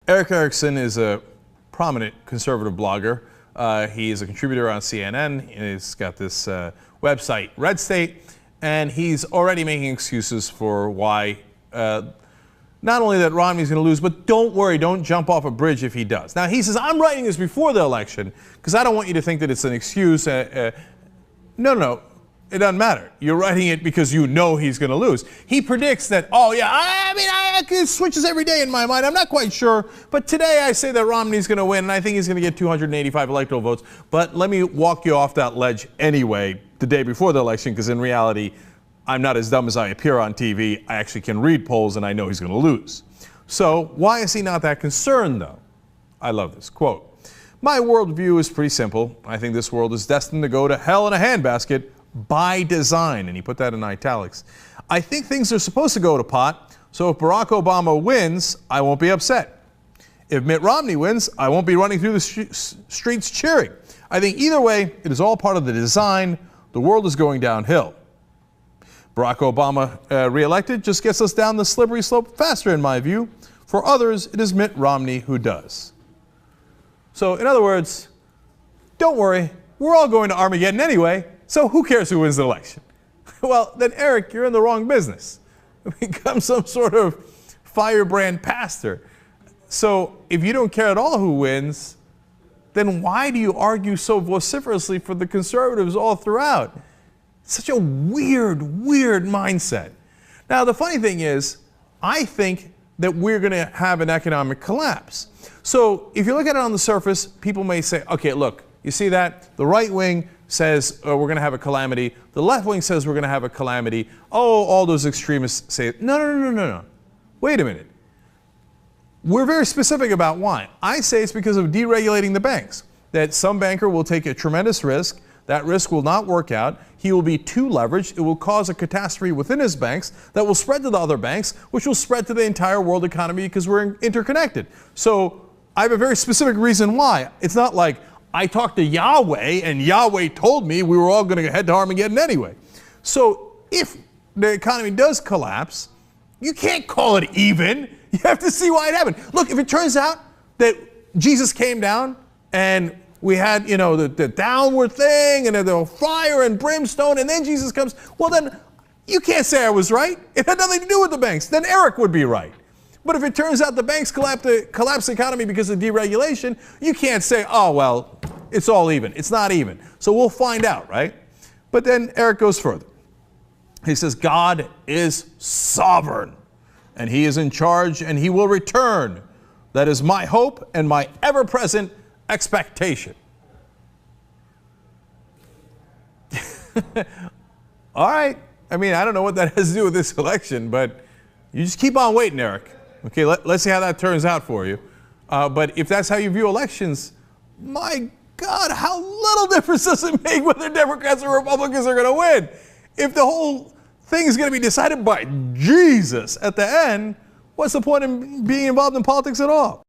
Erick Erickson is a prominent conservative blogger. He is a contributor on CNN. He's got this website, Red State, and he's already making excuses for why not only that Romney's going to lose, but don't worry, don't jump off a bridge if he does. Now, he says, I'm writing this before the election because I don't want you to think that it's an excuse. No, it doesn't matter. You're writing it because you know he's going to lose. He predicts that, oh, yeah, it switches every day in my mind. I'm not quite sure. But today I say that Romney's going to win, and I think he's going to get 285 electoral votes. But let me walk you off that ledge anyway the day before the election, because in reality, I'm not as dumb as I appear on TV. I actually can read polls, and I know he's going to lose. So why is he not that concerned, though? I love this. Quote, my worldview is pretty simple. I think this world is destined to go to hell in a handbasket by design, and he put that in italics. I think things are supposed to go to pot, so if Barack Obama wins, I won't be upset. If Mitt Romney wins, I won't be running through the streets cheering. I think either way, it is all part of the design. The world is going downhill. Barack Obama reelected just gets us down the slippery slope faster, in my view. For others, it is Mitt Romney who does. So, in other words, don't worry, we're all going to Armageddon anyway, so who cares who wins the election? Well, then, Eric, you're in the wrong business. Become some sort of firebrand pastor. So if you don't care at all who wins, then why do you argue so vociferously for the conservatives all throughout? Such a weird mindset. Now, the funny thing is, I think that we're going to have an economic collapse. So if you look at it on the surface, people may say, okay, look, you see that? The right wing says we're going to have a calamity. The left wing says we're going to have a calamity. Oh, all those extremists say, no. Wait a minute. We're very specific about why. I say it's because of deregulating the banks, that some banker will take a tremendous risk. That risk will not work out. He will be too leveraged. It will cause a catastrophe within his banks that will spread to the other banks, which will spread to the entire world economy because we're interconnected. So I have a very specific reason why. It's not like I talked to Yahweh and Yahweh told me we were all going to head to Armageddon anyway. So if the economy does collapse, you can't call it even. You have to see why it happened. Look, if it turns out that Jesus came down and we had, the downward thing and the fire and brimstone, and then Jesus comes, well, then you can't say I was right. It had nothing to do with the banks. Then Eric would be right. But if it turns out the banks collapse the economy because of deregulation, you can't say, oh, well, it's all even. It's not even. So we'll find out, right? But then Eric goes further. He says, God is sovereign, and he is in charge, and he will return. That is my hope and my ever-present expectation. All right. I mean, I don't know what that has to do with this election, but you just keep on waiting, Eric. Okay, let's see how that turns out for you. But if that's how you view elections, my God, how little difference does it make whether Democrats or Republicans are going to win? If the whole thing is going to be decided by Jesus at the end, what's the point in being involved in politics at all?